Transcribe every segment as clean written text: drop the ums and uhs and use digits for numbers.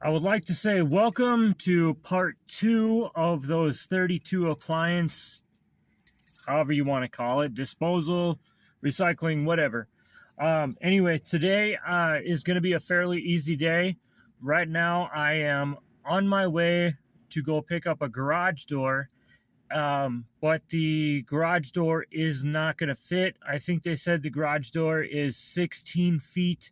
I would like to say welcome to part 2 of those 32 appliance, however you want to call it, disposal, recycling, whatever. Anyway, today is going to be a fairly easy day. Right now, I am on my way to go pick up a garage door, but the garage door is not going to fit. I think they said the garage door is 16 feet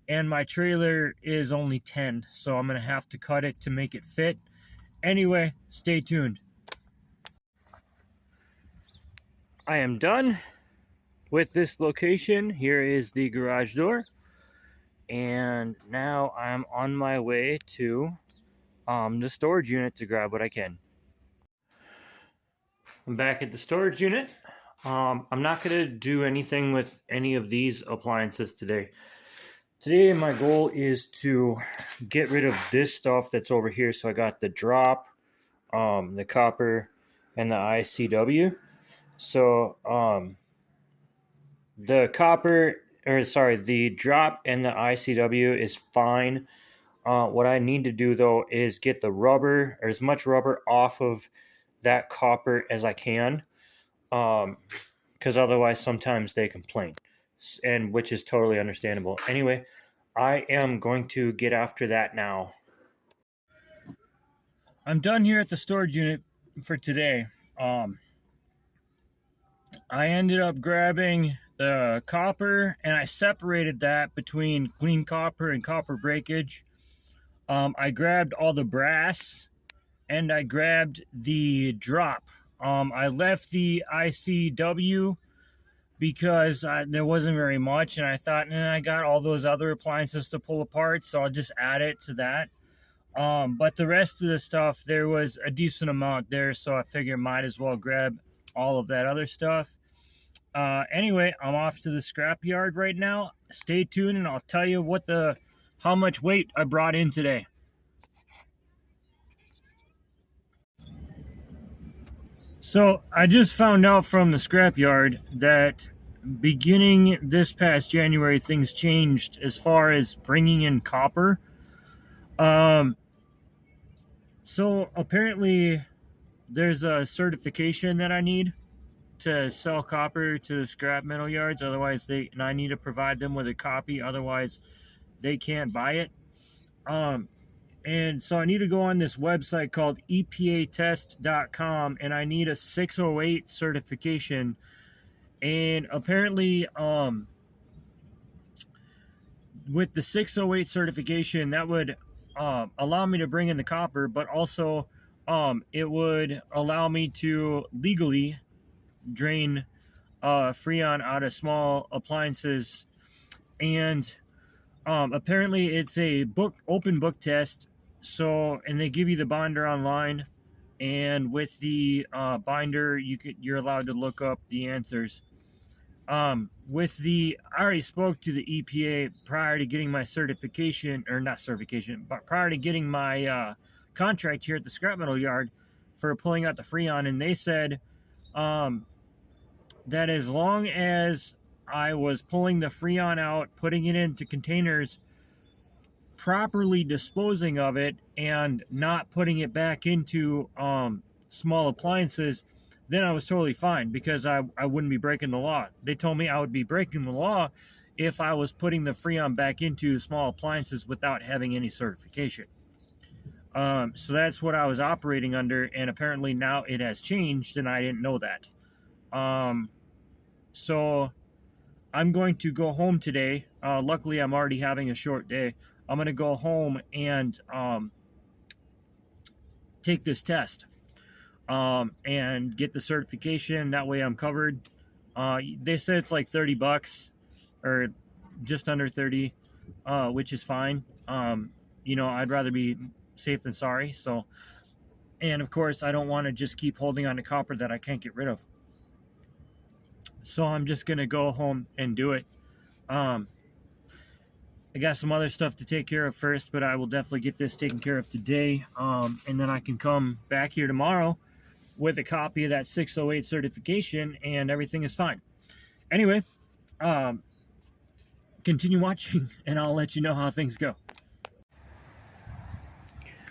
and my trailer is only 10, so I'm gonna have to cut it to make it fit. Anyway, stay tuned. I am done with this location. Here is the garage door, and now I'm on my way to the storage unit to grab what I can. I'm back at the storage unit. I'm not gonna do anything with any of these appliances today. Today my goal is to get rid of this stuff that's over here. So I got the drop, the copper, and the ICW. So the drop and the ICW is fine. What I need to do though is get the rubber, or as much rubber off of that copper as I can, because otherwise sometimes they complain, and which is totally understandable. Anyway, I am going to get after that now. I'm done here at the storage unit for today. I ended up grabbing the copper, and I separated that between clean copper and copper breakage. I grabbed all the brass, and I grabbed the drop. I left the ICW because there wasn't very much, and I thought, I got all those other appliances to pull apart, so I'll just add it to that. But the rest of the stuff, there was a decent amount there, so I figured might as well grab all of that other stuff. Anyway, I'm off to the scrap yard right now. Stay tuned, and I'll tell you how much weight I brought in today. So I just found out from the scrapyard that beginning this past January, things changed as far as bringing in copper. So apparently there's a certification that I need to sell copper to the scrap metal yards. Otherwise, I need to provide them with a copy. Otherwise, they can't buy it. And so I need to go on this website called EPAtest.com, and I need a 608 certification. And apparently, with the 608 certification, that would allow me to bring in the copper, but also it would allow me to legally drain Freon out of small appliances. And apparently, it's a open book test. So, and they give you the binder online, and with the binder, you're allowed to look up the answers. I already spoke to the EPA prior to getting my certification, or not certification, but prior to getting my contract here at the scrap metal yard for pulling out the Freon, and they said that as long as I was pulling the Freon out, putting it into containers, properly disposing of it, and not putting it back into small appliances, then I was totally fine, because I wouldn't be breaking the law. They told me I would be breaking the law if I was putting the Freon back into small appliances without having any certification. So that's what I was operating under, and apparently now it has changed, and I didn't know that. So I'm going to go home today. Luckily, I'm already having a short day. I'm going to go home and take this test and get the certification. That way I'm covered. They said it's like $30 or just under 30, which is fine. I'd rather be safe than sorry. So, and of course, I don't want to just keep holding on to copper that I can't get rid of. So I'm just going to go home and do it. I got some other stuff to take care of first, but I will definitely get this taken care of today. And then I can come back here tomorrow with a copy of that 608 certification, and everything is fine. Anyway, continue watching, and I'll let you know how things go.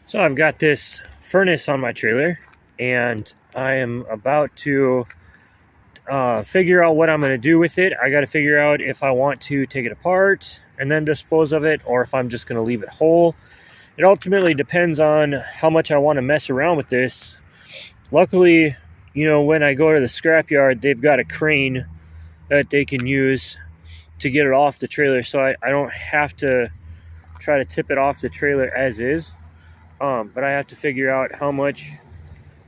So I've got this furnace on my trailer, and I am about to figure out what I'm going to do with it. I got to figure out if I want to take it apart and then dispose of it, or if I'm just going to leave it whole. It ultimately depends on how much I want to mess around with this. Luckily, when I go to the scrapyard, they've got a crane that they can use to get it off the trailer, so I don't have to try to tip it off the trailer as is. But I have to figure out how much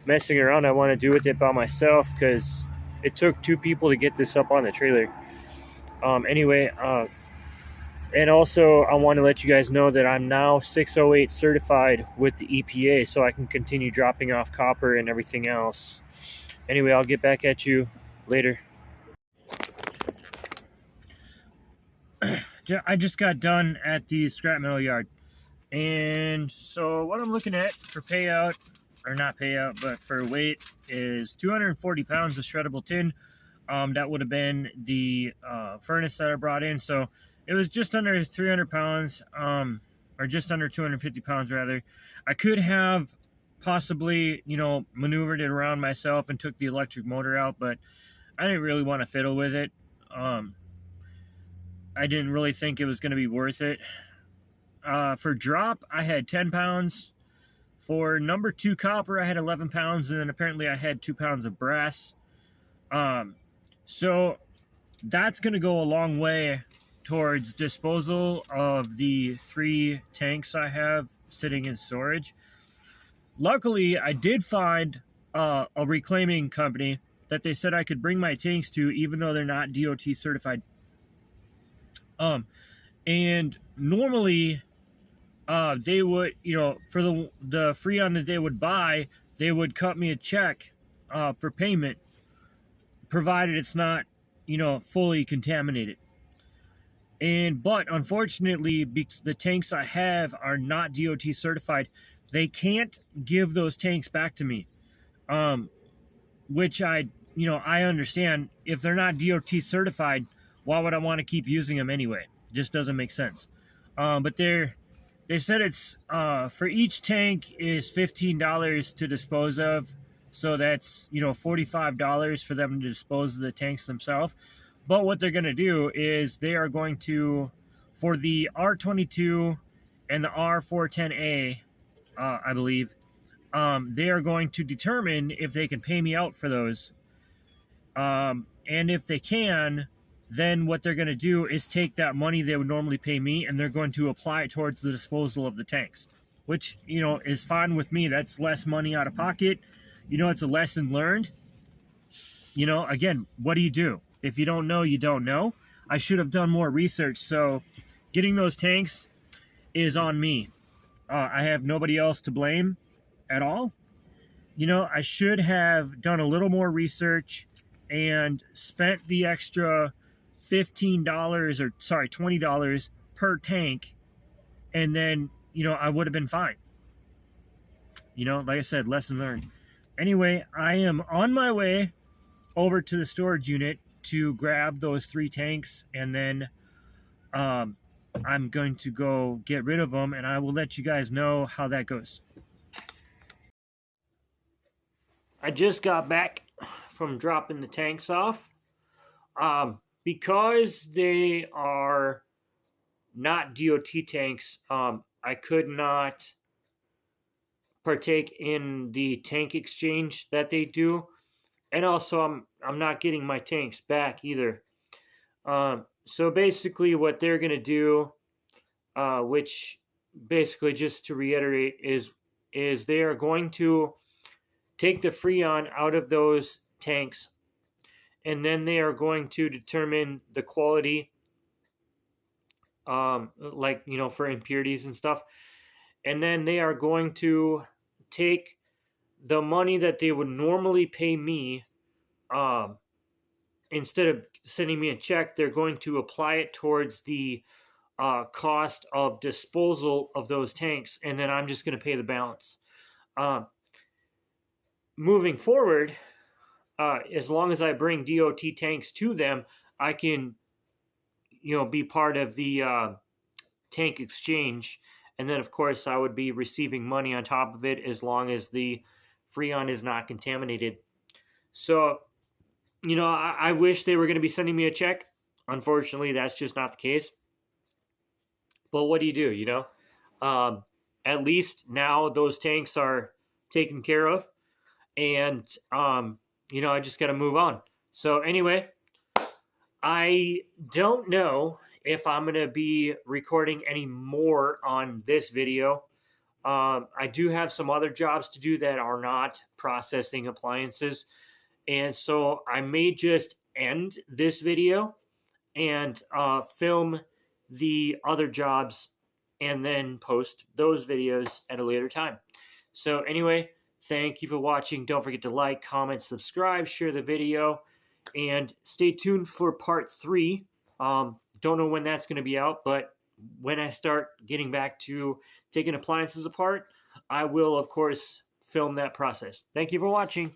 messing around I want to do with it by myself, because it took 2 people to get this up on the trailer. Anyway, and also I want to let you guys know that I'm now 608 certified with the EPA, so I can continue dropping off copper and everything else. Anyway, I'll get back at you later. I just got done at the scrap metal yard, and so what I'm looking at for payout, or not payout, but for weight, is 240 pounds of shreddable tin. That would have been the furnace that I brought in, so it was just under 300 pounds, or just under 250 pounds rather. I could have possibly, maneuvered it around myself and took the electric motor out, but I didn't really want to fiddle with it. I didn't really think it was going to be worth it. For drop, I had 10 pounds. For number 2 copper, I had 11 pounds, and then apparently I had 2 pounds of brass. So that's going to go a long way towards disposal of the 3 tanks I have sitting in storage. Luckily, I did find a reclaiming company that they said I could bring my tanks to, even though they're not DOT certified. And normally, they would, for the Freon that they would buy, they would cut me a check for payment, provided it's not, fully contaminated. But unfortunately, because the tanks I have are not DOT certified, they can't give those tanks back to me. Which I understand. If they're not DOT certified, why would I want to keep using them anyway? It just doesn't make sense. But they said it's for each tank is $15 to dispose of, so that's $45 for them to dispose of the tanks themselves. But what they're going to do is they are going to, for the R22 and the R410A, I believe, they are going to determine if they can pay me out for those. And if they can, then what they're going to do is take that money they would normally pay me, and they're going to apply it towards the disposal of the tanks, which, is fine with me. That's less money out of pocket. It's a lesson learned. Again, what do you do? If you don't know, you don't know. I should have done more research, so getting those tanks is on me. I have nobody else to blame at all. I should have done a little more research and spent the extra $20 per tank, and then, I would have been fine. Like I said, lesson learned. Anyway, I am on my way over to the storage unit to grab those 3 tanks, and then I'm going to go get rid of them, and I will let you guys know how that goes. I just got back from dropping the tanks off. Because they are not DOT tanks, I could not partake in the tank exchange that they do, and also I'm not getting my tanks back either. So basically, what they're gonna do, which basically, just to reiterate, is they are going to take the Freon out of those tanks, and then they are going to determine the quality, for impurities and stuff. And then they are going to take the money that they would normally pay me, instead of sending me a check, they're going to apply it towards the cost of disposal of those tanks, and then I'm just going to pay the balance. Moving forward, as long as I bring DOT tanks to them, I can, be part of the tank exchange, And then, of course, I would be receiving money on top of it as long as the Freon is not contaminated. So, I wish they were going to be sending me a check. Unfortunately, that's just not the case. But what do? At least now those tanks are taken care of. And, I just got to move on. So, anyway, I don't know if I'm going to be recording any more on this video. I do have some other jobs to do that are not processing appliances. And so I may just end this video and film the other jobs and then post those videos at a later time. So anyway, thank you for watching. Don't forget to like, comment, subscribe, share the video, and stay tuned for part 3. Don't know when that's going to be out, but when I start getting back to taking appliances apart, I will, of course, film that process. Thank you for watching.